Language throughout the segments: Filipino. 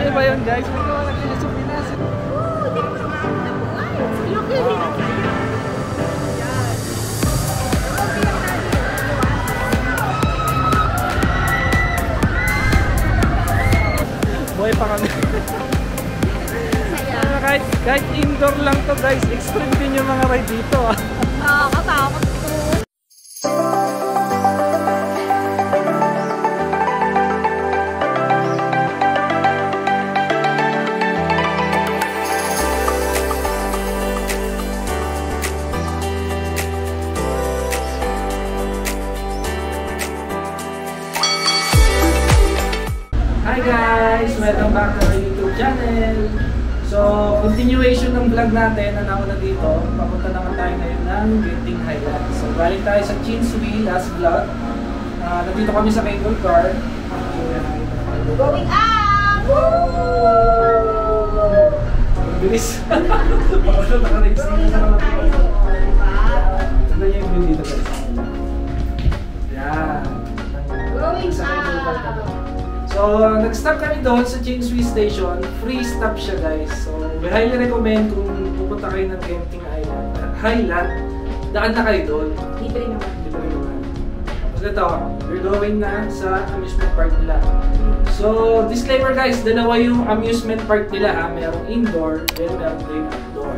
nyo ba yun guys? May kawalan nyo sa Pinas. Hindi ko naman na buhay. Silog yun, hindi na kaya. Yan. Okay lang tayo. Buhay pa kami. Kahit indoor lang to guys, extreme din yung mga ride dito. Nakakatakot to. Hi guys! Welcome back to our YouTube channel! So, continuation ng vlog natin na nauna dito. Papunta naman tayo ngayon ng Genting Highlands. So, galing tayo sa Chinsui last vlog. Nandito kami sa cable car. Going up! Bilis! Pakasya, naka-race na naman. Tignan niyo yung view dito guys. Yan. Going Sa cable car up! kami. So, nag-stop kami doon sa Chinsui Station. Free stop siya guys. So, we highly recommend kung pupunta kayo ng Genting Highland, daan na kayo doon. Libre naman. Libre naman. Tapos ito, we're going na sa amusement park nila. So, disclaimer guys, dalawa yung amusement park nila ha. Merong indoor, then meron din outdoor.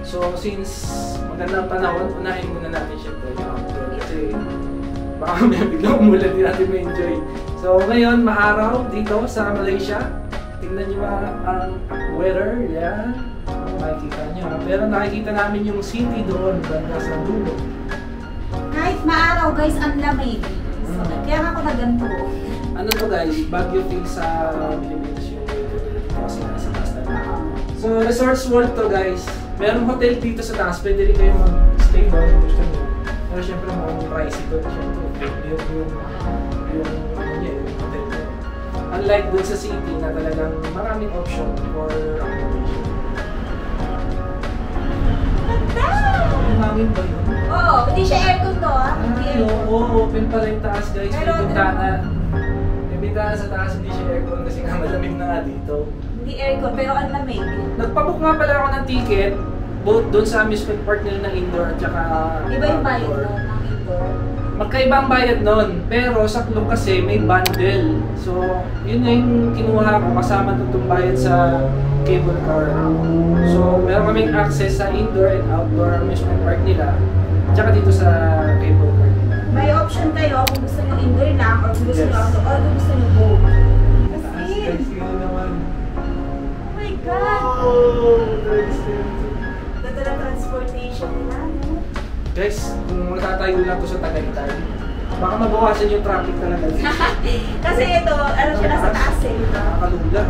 So, since magandang panahon, unahin muna natin syempre yung outdoor. Kasi baka may biglang umulan, din natin ma-enjoy. So ngayon, maaraw dito sa Malaysia. Tingnan nyo ang weather, yan. Makikita nyo. Pero nakikita namin yung city doon, banda sa dulo. Kahit maaraw guys, ang lamig. So, kaya ako na ganito. Ano to guys, Baguio feel sa Pilipinas yung weather dito kasi nasa taas tayo. So Resorts World to guys. Merong hotel dito sa taas, pwede rin kayo mag-stay doon kung gusto nyo. Pero syempre mga pricey doon, syempre yung hotel doon. Unlike doon sa city na talagang maraming option for accommodation. Yung hangin ba yun? Oo, hindi siya aircon to ah. Oo, open pala yung taas guys. May bintana. May bintana sa taas, hindi siya aircon kasi nga malamig na nga dito. Hindi aircon, pero ang lamig. Nagpabook nga pala ako ng ticket, both doon sa amusement park nila na indoor at saka Iba yung bayad outdoor. no, ng indoor. Magkaiba ang bayad nun, pero sa club kasi may bundle. So, yun na yung kinuha ko kasama itong bayad sa cable car. So, meron kaming access sa indoor and outdoor amusement park nila, tsaka dito sa cable car nila. May option kayo kung gusto nyo indoor lang or kung gusto nyo outdoor or kung gusto nyo both. Kasi, naman. oh my God! Oh, Ganda na transportation nila, no? guys, kung natatayo lang to sa Tagaytay, baka mabawasan yung traffic talaga. Kasi ito, ano siya nasa taas eh. Nakakalula.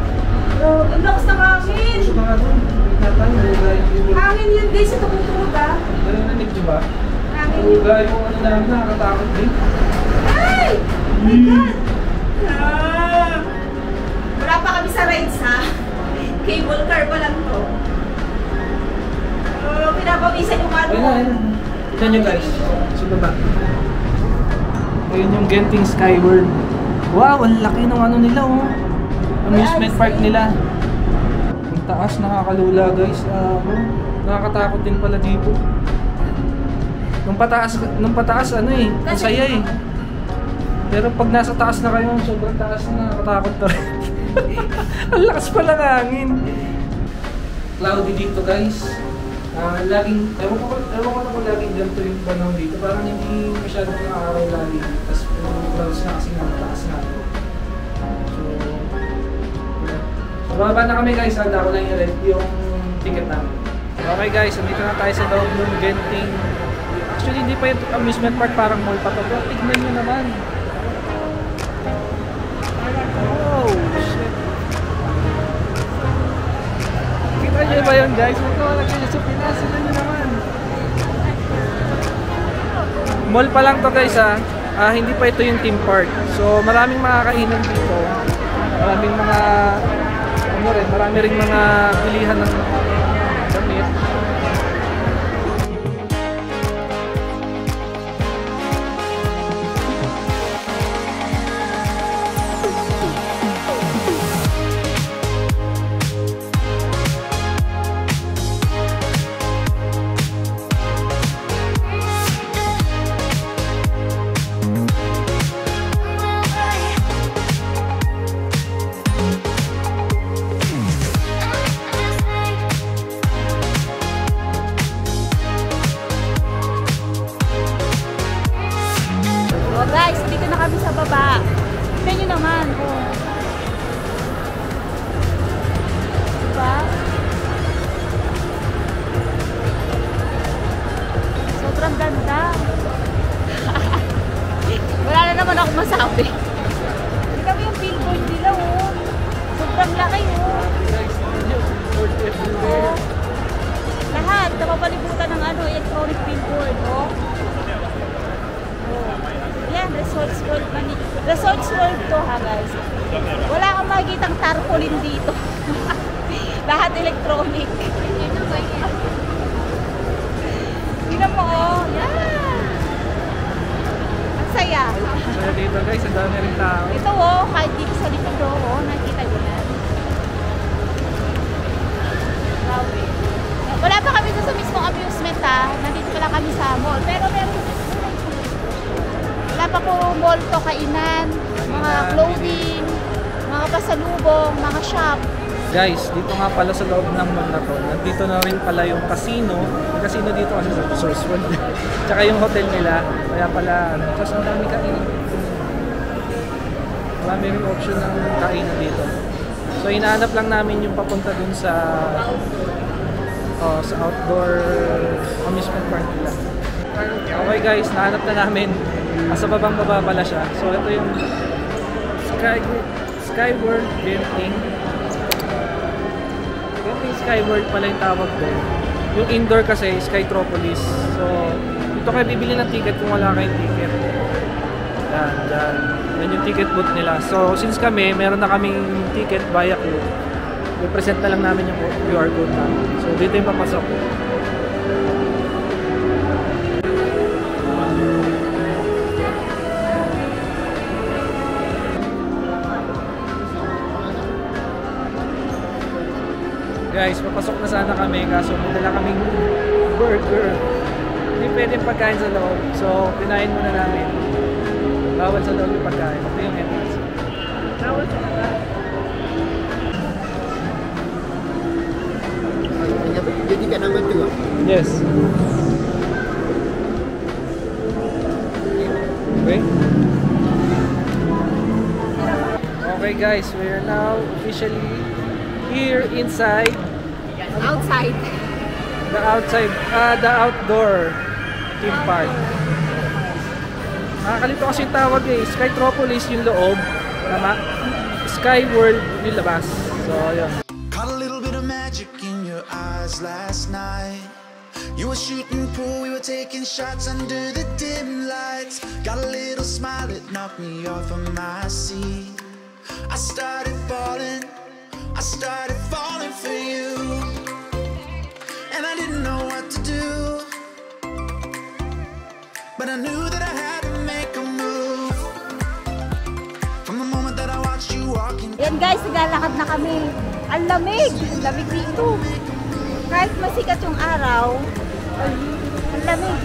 Pero, ang lakas ng hangin! Gusto mga doon, Hangin yun guys, ito kutulog ah. narinig nyo ba? Hangin yun. Tuga yung ano namin, nakakatakot din. Ay! Oh my God! Ah! Wala pa kami sa rides ha. Cable car pa lang to. Oh, pinapawisan yung ano. Ayun. Tignan nyo guys, sa baba. Ayun yung Genting Skyward. Wow, ang laki ng ano nila oh. Amusement park nila. Ang taas, nakakalula guys. Nakakatakot din pala dito. Nung pataas ano eh, ang saya eh. Pero pag nasa taas na kayo, sobrang taas na, nakakatakot na rin. Ang lakas pala ng hangin. Cloudy dito guys. Laging, ewan ko na kung laging ganito yung panahon dito. Parang hindi masyadong nakakaraw lagi. Tapos yung clouds na kasi nakataas na. So bababa na kami guys. Handa ko lang yung ticket namin. Okay guys, andito na tayo sa loob ng Genting. Actually hindi pa yung amusement park, parang mall pa to. Pero tignan nyo naman. Oh shit. Kita nyo ba yun guys? Magkawalan kayo sa Pinas. Tignan nyo naman. Mall pa lang to guys ha. Hindi pa ito yung theme park. So maraming makakainan dito. Maraming mga marami ring mga pilihan ng damit. guys, dito na kami sa baba. Tignan nyo naman, oh. Diba? Sobrang ganda. Wala na naman ako masabi. Tignan mo yung billboard nila, oh. Sobrang laki, oh. Oh. Lahat, napapalibutan ng ano, electronic billboard, oh. Yan, Resorts World. Resorts World to, ha, guys. Wala kang makikitang tarpaulin dito. Lahat electronic. Tingnan mo, oh. Yan. Ang saya. Pero dito guys, ang dami rin tao. Ito, oh, kahit dito sa likod, oh, nakita nyo na. Grabe. Wala pa kami sa mismong amusement, ha. Nandito pa lang kami sa mall. Pero meron, wala pa po mall to, kainan, mga clothing, mga pasalubong, mga shop. Guys, dito nga pala sa loob ng mall na to, nandito na rin pala yung casino. Yung casino dito kasi sa Resorts World. Tsaka yung hotel nila. Kaya pala, tapos ang dami kainan. Marami rin option ng kainan dito. So hinahanap lang namin yung papunta dun sa outdoor amusement park nila. Okay guys, nahanap na namin. Sa babang baba pala siya. So ito yung Skyworld Genting. Genting Skyworld pala yung tawag doon. Yung indoor kasi Skytropolis. So ito kayo bibili ng ticket kung wala kayong ticket. Yan yung ticket booth nila. So since kami, meron na kaming ticket via Klook, i-present na lang namin yung QR code namin. So dito yung papasok. Guys, papasok na sana kami kaso may dala kaming burger. Hindi pwedeng pagkain sa loob. So, pinain muna namin. Bawal sa loob yung pagkain. Ito yung entrance. Bawal sa pagkain. Jadi kat nama tu lah. Yes. Okay. Okay guys, we are now officially here inside Outside. the outdoor theme park. Nakakalito kasi yung tawag eh. Skytropolis yung loob. Tama? Skyworld yung labas. So, yun. Caught a little bit of magic in your eyes last night. You were shooting pool, we were taking shots under the dim lights. Got a little smile that knocked me off of my seat. I started falling for you. And I didn't know what to do, but I knew that I had to make a move. From the moment that I watched you walking. Yan guys, naglalakad na kami. Ang lamig! Ang lamig dito. Kahit masikat yung araw, ang lamig.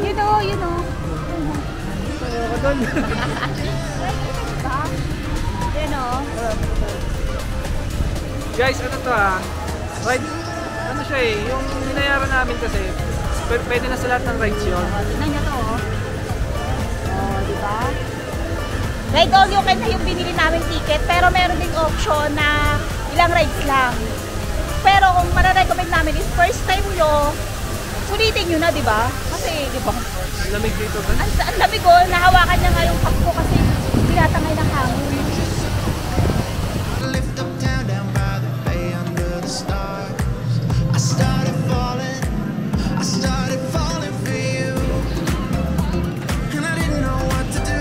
You know. Ako doon. You know. Guys, ano to ride, ano siya eh, yung binayaran namin kasi, pwede na sa lahat ng rides yun. Tignan nyo to, oh. Oh, diba? Ride all you can na yung binili namin ticket, pero meron ding option na ilang rides lang. Pero kung mararecommend namin is first time nyo, sulitin nyo na, diba? Kasi, diba? Ang lamig dito ba? Ang lamig ko, nahawakan niya nga yung cup ko kasi tinatangay ng hangin. Lift up town down by the bay under the stars. I started falling for you. And I didn't know what to do,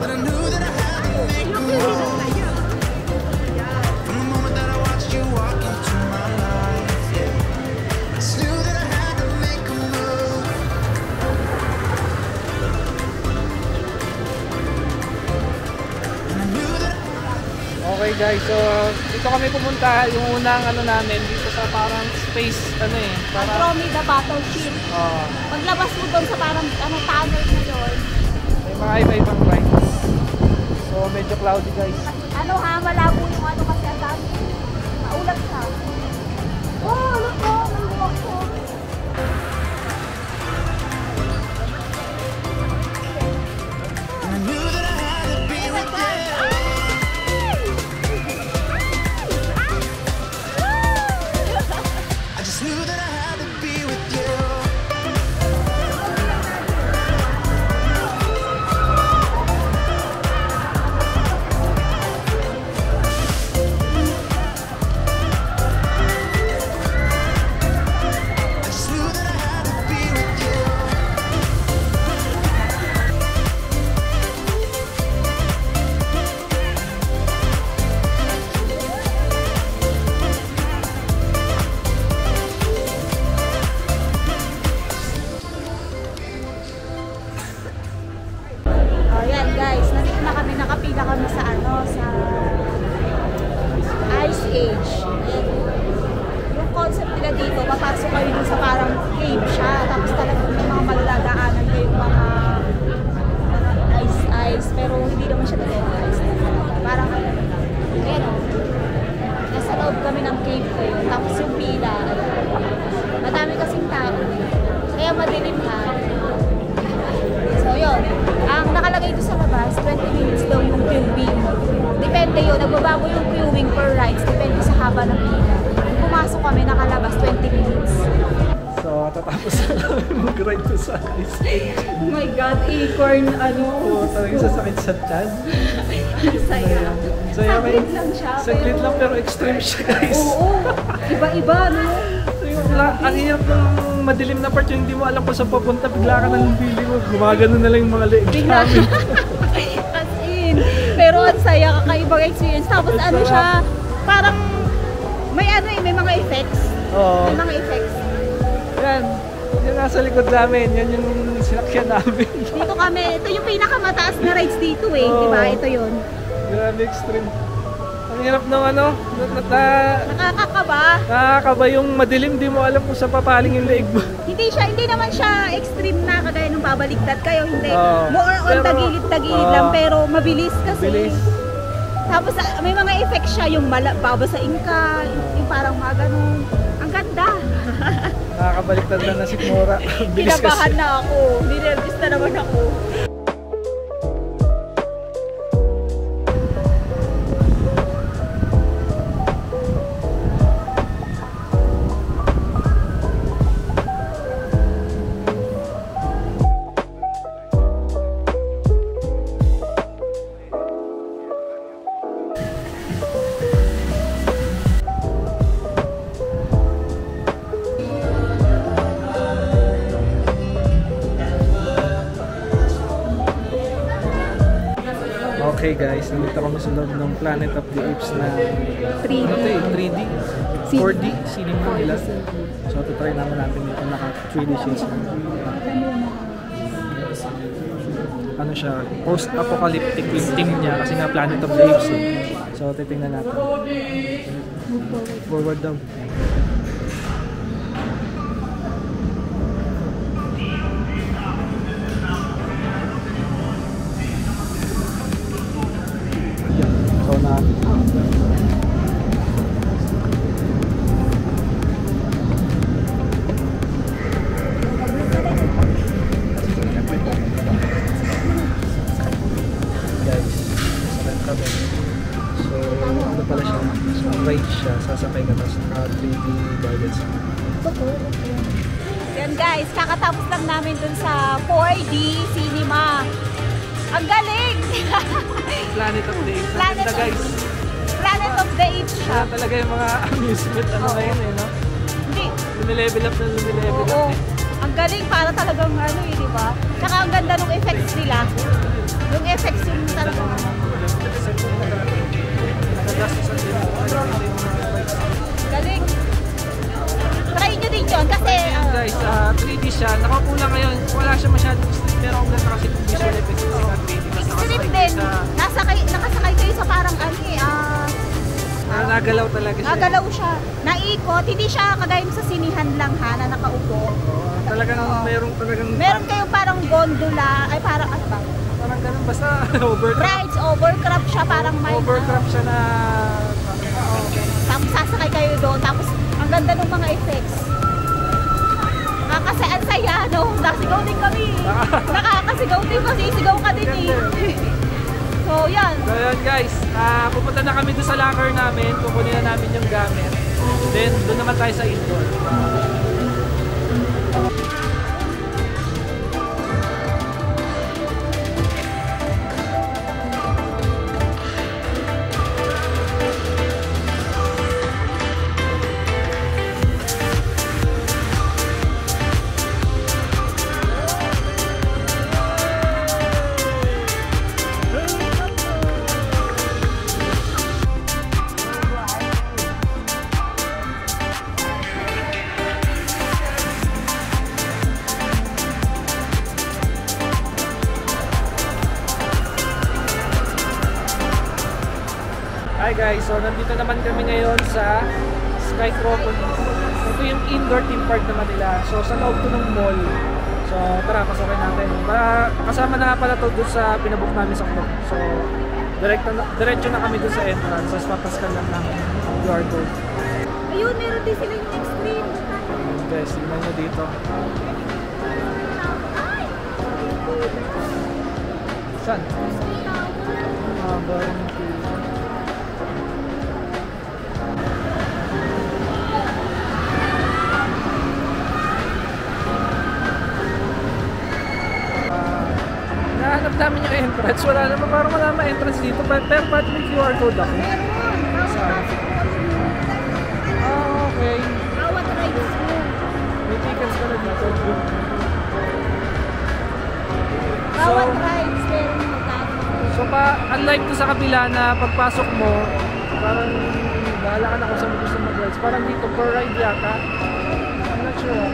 but I knew that I had to make a move. From the moment that I watched you walk into my life, yeah, I just knew that I had to make a move. And I knew that Okay guys, so dito kami pumunta, yung unang ano namin, dito sa parang space, parang, Andromeda Battleship. Paglabas mo doon sa parang tunnel na doon. may mga iba-ibang rides. So medyo cloudy guys. Malabo yung kasi ang dami. Maulat siya. Oh, look po, maluwag po. pila kami sa sa Ice Age. Yung concept nila dito, papasok kayo dun sa parang cave siya, tapos talagang may mga malaladaanan kayong mga ice, pero hindi naman siya talaga ice. Parang, ayan o, nasa loob kami ng cave ko yun, tapos yung pila, madami kasing tao, kaya madilim ha. So yun, ang nakalagay ito sa labas, 20 minutes daw yung queuing. Depende yun, nagbabago yung queuing per rides, depende sa haba ng pila. Pumasok kami, nakalabas 20 minutes. So, tatapos na namin mag-ride ko sa Ice Age. Oh my God, acorn, Oo, talagang sasakit sa tiyan. Saya. So, Saglit lang siya. Saglit lang pero extreme siya, guys. Oo, iba-iba, no? So, ang hirap ng madilim na part yung hindi mo alam kung saan papunta, bigla ka ng feeling mo, gumagano na lang yung mga leeg Bigla. namin. As in. Pero ang saya, kakaibang experience. Tapos ano siya, parang may may mga effects. Oo. May mga effects. Yan. Yung nasa likod namin, yan yung sinakyan namin. Dito kami, ito yung pinakamataas na rides dito eh, di ba? Ito yun. Grabe extreme. Ang hirap ng Nakakakaba. yung madilim, di mo alam kung saan papaling yung leeg mo. Hindi naman siya extreme na kagaya nung babaliktad kayo, hindi. Oo. More on Pero, tagilid-tagilid lang, pero mabilis kasi. Bilis. Tapos may mga effects siya, yung babasain ka, yung parang mga ganun. Ang ganda. Nakakabaliktad lang na si Mora. Bilis Kinabahan kasi. na ako. Ninervous na naman ako. Okay guys, nandito kami sa loob ng Planet of the Apes na 3D. Ano to eh, 3D? 4D cinema nila. So, try naman natin dito naka 3D shades na. Ano siya, post-apocalyptic yung theme niya kasi nga Planet of the Apes eh. So, titingnan natin. Forward daw. So na guys, sakit kami. So ano pala siya? So ride siya, sasakay ka tapos naka 3D guidance. Yan guys, kakatapos lang namin dun sa 4D cinema. Ang galing! Planet of the Apes. Planet Ganda, of- guys. Planet of the Apes siya. Kaya talaga yung mga amusement ano Oo. ngayon eh, no? Hindi. Lumilevel up na lumilevel up Oo. eh. Ang galing para talagang ano eh, di ba? Tsaka ang ganda ng effects nila. Yung effects yung talagang galing. Try nyo din yun kasi Guys, 3D siya. Nakaupo lang ngayon. Wala siya masyadong stream. Pero ang ganda kasi kung visual effects kasi na 3D. extreme din. Nakasakay kayo sa parang Nagalaw talaga siya. nagalaw siya. Naikot. Hindi siya kagaya sa sinihan lang ha, na nakaupo. Talagang talagang Meron kayong parang gondola. Ay parang ano ba? parang ganun basta overcraft. Rides, overcraft siya. Parang may Overcraft siya na tapos sasakay kayo doon. Tapos ang ganda ng mga effects. Kasi ang saya, no? Nakasigaw din kami. Nakakasigaw din kasi sigaw ka din eh. So, yan. So yun guys, pupunta na kami doon sa locker namin, kukunin na namin yung gamit. Then doon naman tayo sa indoor. Hi guys, so nandito naman kami ngayon sa Skytropolis. Ito yung indoor theme park naman nila. So sa loob to ng mall. So tara, pasakay natin. Kasama na nga pala to doon sa pinabook namin sa club. So diretso na kami doon sa entrance. Tapos papaskan lang namin ang QR code. Ayun, meron din sila yung extreme. Guys, tingnan nyo dito. Saan? Nahanap namin yung entrance. Wala naman, parang wala naman entrance dito. Pero ba't may QR code ako? Saan? Okay. Bawat rides mo. May tickets ka na dito. Bawat rides, meron magkano. So unlike to sa kabila na pagpasok mo, parang bahala ka na kung saan mo gusto mag-rides. Parang dito per ride yata. I'm not sure.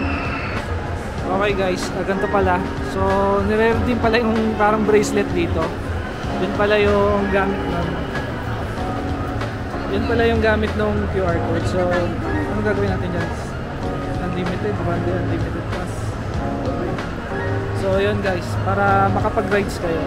Okay guys, ganito pala. So nire-rev din pala yung parang bracelet dito. Yun pala yung gamit ng QR code. So ano gagawin natin dyan? Unlimited, one day unlimited pass. Okay. So yun guys, para makapag-rides kayo.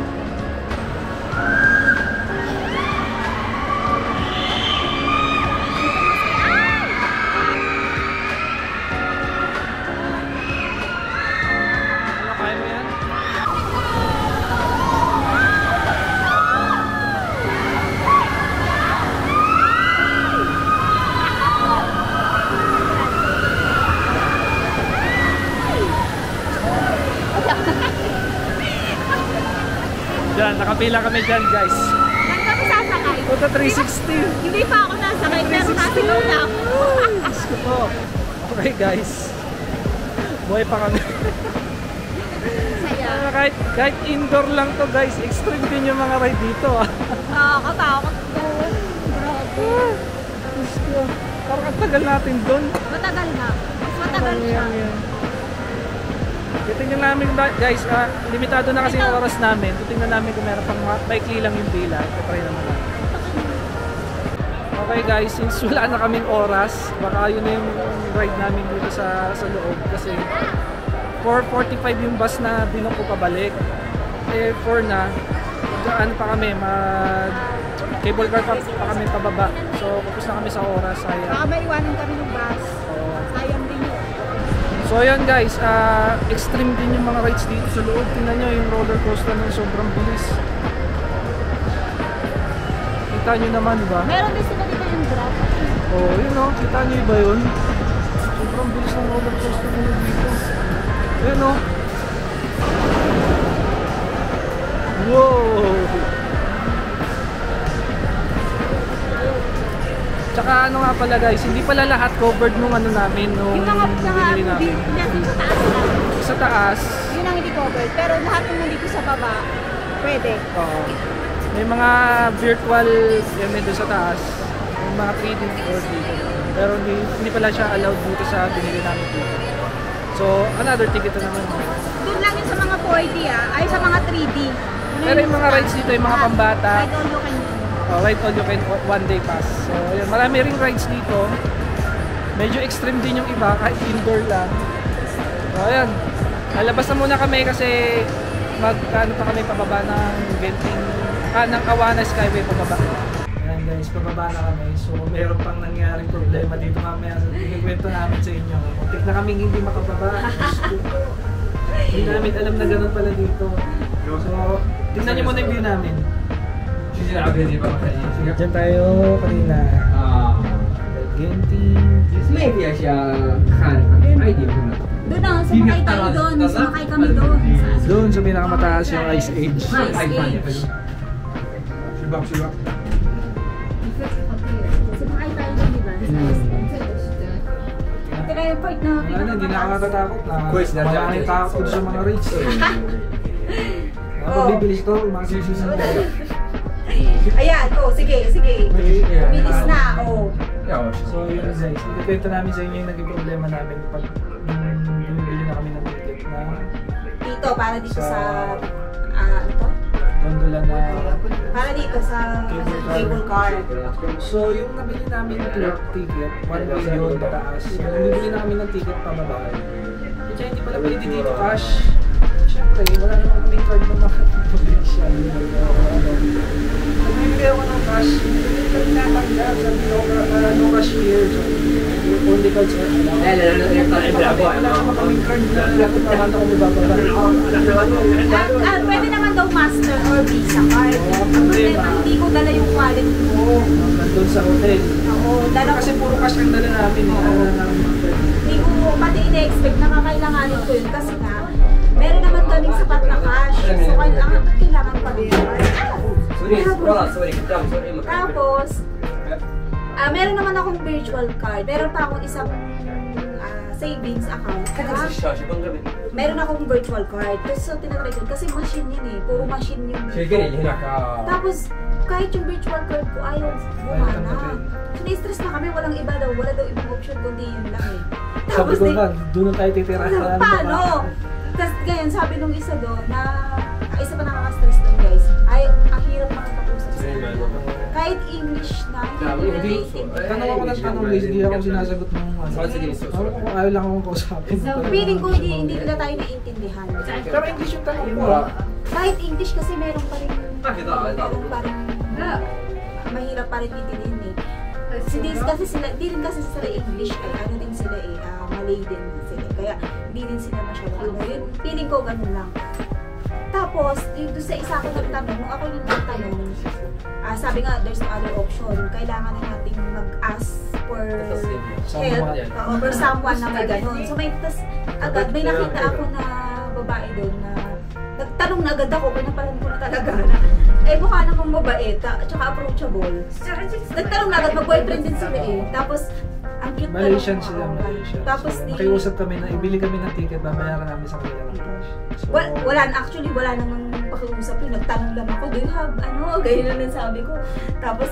Diyan, nakapila kami dyan guys. Saan kami sasakay? Punta 360. Hindi pa ako nasakay, pero nasilaw na ako. Gusto ko. Okay guys. Buhay pa kami. Saya. Kahit indoor lang to guys, extreme din yung mga ride dito. Nakakatakot to. Grabe. Gusto. Parang ang tagal natin doon. Matagal na. Mas matagal siya. Titingnan namin guys, limitado na kasi yung oras namin. Titingnan namin kung meron pang maikli lang yung pila. Try naman natin. Okay guys, since wala na kaming oras, baka yun na yung ride namin dito sa loob. Kasi 4:45 yung bus na binok ko pabalik. Eh 4 na, daan pa kami, cable car pa kami pababa. So kapos na kami sa oras, sayang. Baka may iwanan kami ng bus. Sayang din yun. So ayan guys, extreme din yung mga rides dito sa loob. Tingnan nyo yung roller coaster ng sobrang bilis. Kita nyo naman, diba? Meron din sila dito yung drop. Oh, yun o. Kita nyo ba yun? Sobrang bilis ng roller coaster nyo dito. Ayan o. Wow! Tsaka ano nga pala guys, hindi pala lahat covered nung ano namin, nung Yung mga binili namin. sa taas lang. Sa taas, Yun ang hindi covered. Pero lahat ng nandito sa baba, pwede. oo. May mga virtual element doon sa taas. May mga 3D or dito. Pero hindi pala siya allowed dito sa binili namin dito. So, another ticket na naman. Doon lang yun sa mga 4D ay sa mga 3D. Pero yung mga rides dito, yung mga pambata, Ride all you can do. ride all you can one day pass. So, yun, marami ring rides dito. Medyo extreme din yung iba, kahit indoor lang. So, ayan. Lalabas na muna kami kasi magkano pa kami pababa ng Genting, ng Kawana Skyway pababa. Ayan guys, pababa na kami. So, meron pang nangyaring problema dito mamaya. So, ikikwento namin sa inyo. Muntik na kaming hindi makapaba. Hindi namin alam na ganun pala dito. So, tingnan niyo muna yung view namin. Diyan tayo kanina. Genting. Doon na, sumakay tayo doon. Sumakay kami doon. Doon sa pinakamataas yung Ice Age. Sumakay tayo doon, di ba? Ito yung part na Ano, hindi na ako natatakot na. Maraming takot sa mga rides. Ako bibilis to, mga sisisan na. Ayan, sige. Bilis na, So yun guys, ikwento namin sa inyo yung naging problema namin pag bumibili na kami ng ticket na dito, para dito Sa- ano to? Gondola pula na Para dito sa cable car. So, yung nabili namin ng ticket, 1 way yun, mataas. Yung bibili na kami ng ticket pababa. Kaya hindi pala pwede dito cash. Siyempre, wala naman kaming card ng mga provincial. Nagbibigay ako ng cash. Hindi kami natanggap. Sabi ko, no cash here. So, only cards are allowed. Wala naman kaming card na paano kami bababa. Pwede naman daw Master or Visa card. Ang problema, hindi ko dala yung wallet ko. Nandun sa hotel. Oo, dala ko. Kasi puro cash ang dala namin. Hindi ko pati ina-expect na kakailanganin ko yun kasi nga, meron naman kaming sapat na cash. So, kailangan pa rin. Tapos, meron naman akong virtual card. Meron pa akong isang savings account. Meron akong virtual card. So, tinatry ko. Kasi machine yun eh. Puro machine yun. Tapos, kahit yung virtual card ko ayaw bumana. Na-stress na kami. Walang iba daw. Wala daw ibang option kundi yun lang eh. Sabi ko nga, doon na tayo titira. Paano? Tapos ganyan, sabi nung isa doon na, isa pa nakaka-stress doon guys, ay, ang hirap makapag-usap sa kanila. Kahit English na, hindi Tanong ako ng tanong guys, hindi ako sinasagot ng ayaw lang akong kausapin. So, feeling ko hindi nila tayo naiintindihan. Pero English yung tanong ko. Kahit English kasi meron pa rin, mahirap pa rin intindihin eh. Kasi sila, di rin kasi sila English, ay ano din sila eh, Malay din sila. Kaya hindi din sila masyadong yun, feeling ko ganun lang. Tapos, yung doon sa isa ko nagtanong, nung ako yung nagtanong, sabi nga, there's no other option. Kailangan na natin mag-ask for help or someone na may ganun. So may agad, may nakita ako na babae doon na nagtanong na agad ako, pinapalan ko na talaga na mukha namang mabait, tsaka approachable. Nagtanong na agad, mag-boyfriend din sila eh. Tapos, ang cute na Malaysian sila, Malaysian. Tapos, nakiusap kami na ibili kami ng ticket, babayaran namin sa kanila ng cash. So, actually, wala namang pakiusap yun. Nagtanong lang ako, do you have, ganyan lang ang sabi ko. Tapos,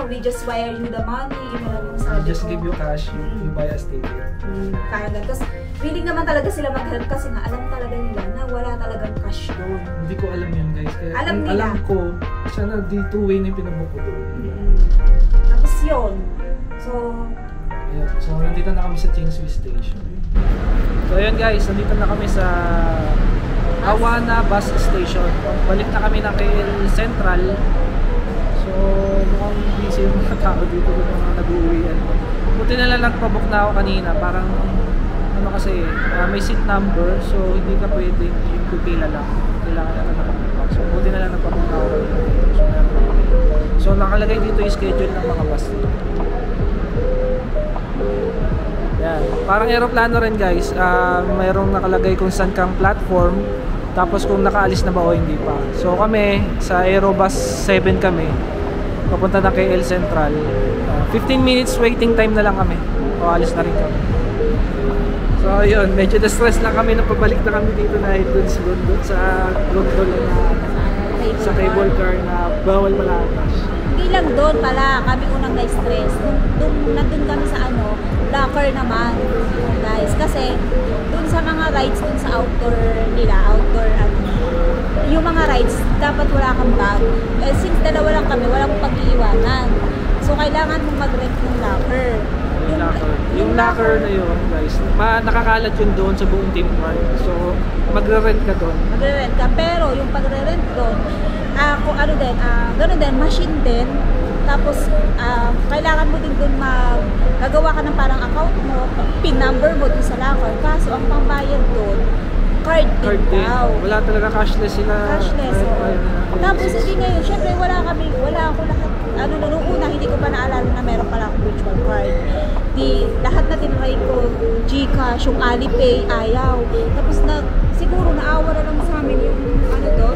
we just wire you the money, yun lang yung sabi ko. Just give you cash, you buy us ticket. Kaya lang. Tapos, willing naman talaga sila mag-help kasi nga alam talaga nila na wala talagang cash doon. Hindi ko alam yun guys. Kaya alam nila. Alam ko, sana di two-way na yung pinabok ko doon. Tapos yun. So, nandito na kami sa Kingsway Station. So, ayun guys, nandito na kami sa Awana Bus Station. Balik na kami ng KL Central. So, mukhang busy yung mga tao dito yung mga nag-uwian. Buti na lang nagpabook na ako kanina. Parang, kasi, may seat number. So, hindi ka pwede yung pipila lang. Kailangan na nakapabook. So, buti na lang nagpabook na ako kanina. So, nakalagay dito yung schedule ng mga bus dito. Yan. Parang aeroplano rin guys. Mayroong nakalagay kung saan kang platform. Tapos kung nakaalis na ba o hindi pa. So kami, sa Aerobus 7 kami. Papunta na kay KL Central. 15 minutes waiting time na lang kami. O alis na rin kami. So yun, medyo na-stress lang kami na pabalik na kami dito na doon sa gondola na sa cable car na bawal malakas. Hindi lang doon pala kami unang na-stress. Nandun kami sa locker naman, guys. Kasi doon sa mga rides doon sa outdoor nila, yung mga rides, dapat wala kang bag. Since dalawa lang kami, walang pag-iiwanan. So, kailangan mong mag-rent ng locker. Yung locker na yun, guys, nakakalat yun doon sa buong Team Park. So, magre-rent ka doon. Magre-rent ka, pero yung pagre-rent doon, kung gano'n din, machine din. Tapos, kailangan mo din doon gagawa ka ng parang account mo, PIN number mo doon sa locker. Kaso, ang pambayad doon, card din daw. Wala talaga cashless sila. Cashless. Tapos, hindi ngayon, syempre, wala ako lahat. Nung una, hindi ko pa naalala na meron pala akong virtual card. Lahat na tinry ko, GCash, yung Alipay, ayaw. Tapos, siguro naawa na lang sa amin yung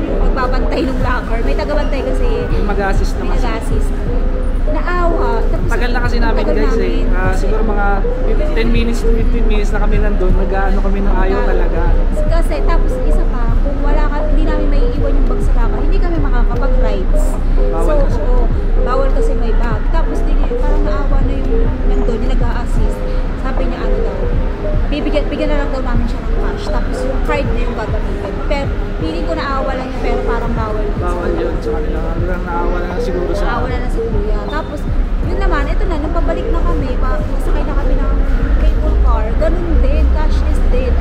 yung magbabantay ng locker. May tagabantay kasi. Yung mag-assist naman. Mag-assist. Naawa. Tapos, tagal na kasi namin guys eh. Siguro mga 10 minutes to 15 minutes na kami nandun. Kami ng ayaw talaga. Kasi tapos isa pa, kung hindi namin may iwan yung bag sa locker, hindi kami makakapag-rides. Bawal kasi may bag. Tapos parang naawa na yung nandun, yung nag-a-assist. Sabi niya daw, bigyan na lang daw namin siya ng cash. Tapos yung card na yung gagamitin. Pero feeling ko naawa lang niya, pero parang bawal. Bawal yun sa kanila. Hanggang naawa lang siguro sa... Naawa na si Kuya. Tapos, yun naman, ito na, nung pabalik na kami, nasakay na kami ng cable car, ganun din, cashless din.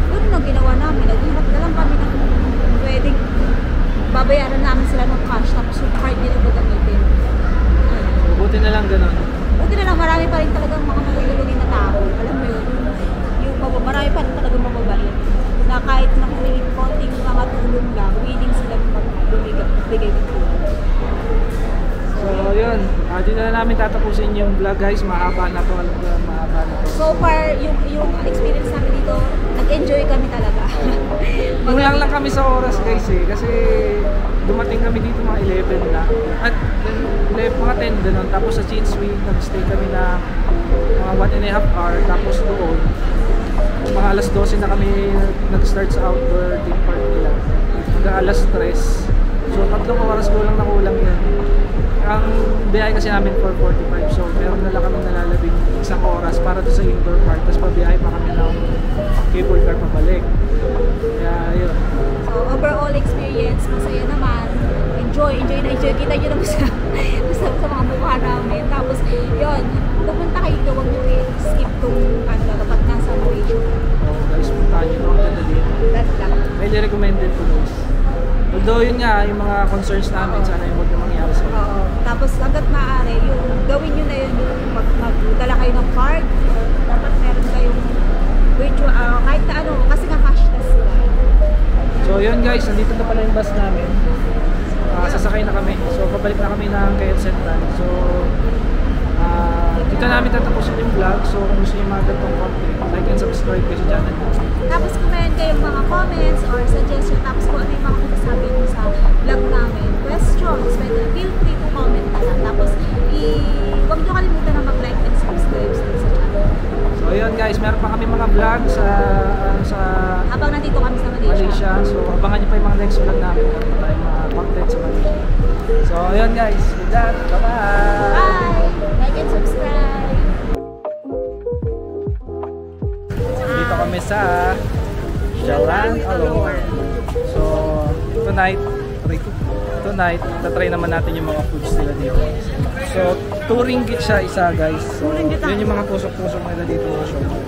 Ganun ang ginawa namin. Naghihat na lang kami ng pwedeng babayaran namin sila ng cash, tapos yung card din ang gagamitin. Buti na lang ganun. Buti na lang, marami pa rin talagang mga matutulungin na tao. Alam mo yun, marami pa rin talagang mababait. Na kahit na humingi konting mga tulong lang, willing sila magbigay ng tulong. So yun, dito na namin tatapusin yung vlog guys. Mahaba na to, mahaba na to. So far, yung experience namin dito, nag-enjoy kami talaga. Kulang lang kami sa oras guys eh, kasi dumating kami dito mga 11 na. At mga 10 ganun. Tapos sa Chinsway, nag-stay kami na mga 1.5 hour. Tapos doon, mga alas 12 na kami nag-start sa outdoor theme park nila. Hanggang alas 3. So 3 oras kulang na kulang yan. Ang biyahe kasi namin 4:45, so meron na lang kami nalalabing 1 oras para doon sa indoor park, tapos pabiyahe pa kami ng cable car pabalik. Kaya yun. So overall experience, masaya naman. Enjoy na enjoy. Kita nyo naman sa mga mukha namin. Tapos yun, pupunta kayo, huwag nyo i-skip tong dapat nasa Malaysia. Guys, puntahan nyo ito, ang ganda dito. Ganda. Highly recommended to guys. Although yun nga, yung mga concerns namin, sana yung huwag na mangyari sa inyo. Oo. Tapos hanggat maaari, yung gawin nyo na yun, yung magdala kayo ng card, dapat meron kayong virtual, kahit na ano, kasi nga cashless sila. So yun guys, nandito na pala yung bus namin. Sasakay na kami. So pabalik na kami ng KL Central. So dito namin tatapusin yung vlog. So kung gusto nyo mga ganitong content, like and subscribe kayo sa channel mo. Tapos comment kayong mga comments or suggestion, tapos kung ano yung mga masasabi nyo sa vlog namin, questions, feel free to comment na lang. Tapos huwag nyo kalimutan na mag-like and subscribe sa channel. So ayun guys, meron pa kami mga vlog sa habang nandito kami sa Malaysia. So abangan nyo pa yung mga next vlog namin. Meron pa tayong mga content sa Malaysia. So ayun guys, with that, bye-bye! Bye! Like and subscribe! Dito kami sa Jalan Alor. So tonight, tatry naman natin yung mga foods nila dito. So 2 ringgit siya isa guys. So yun yung mga tusok-tusok nila dito sa shop.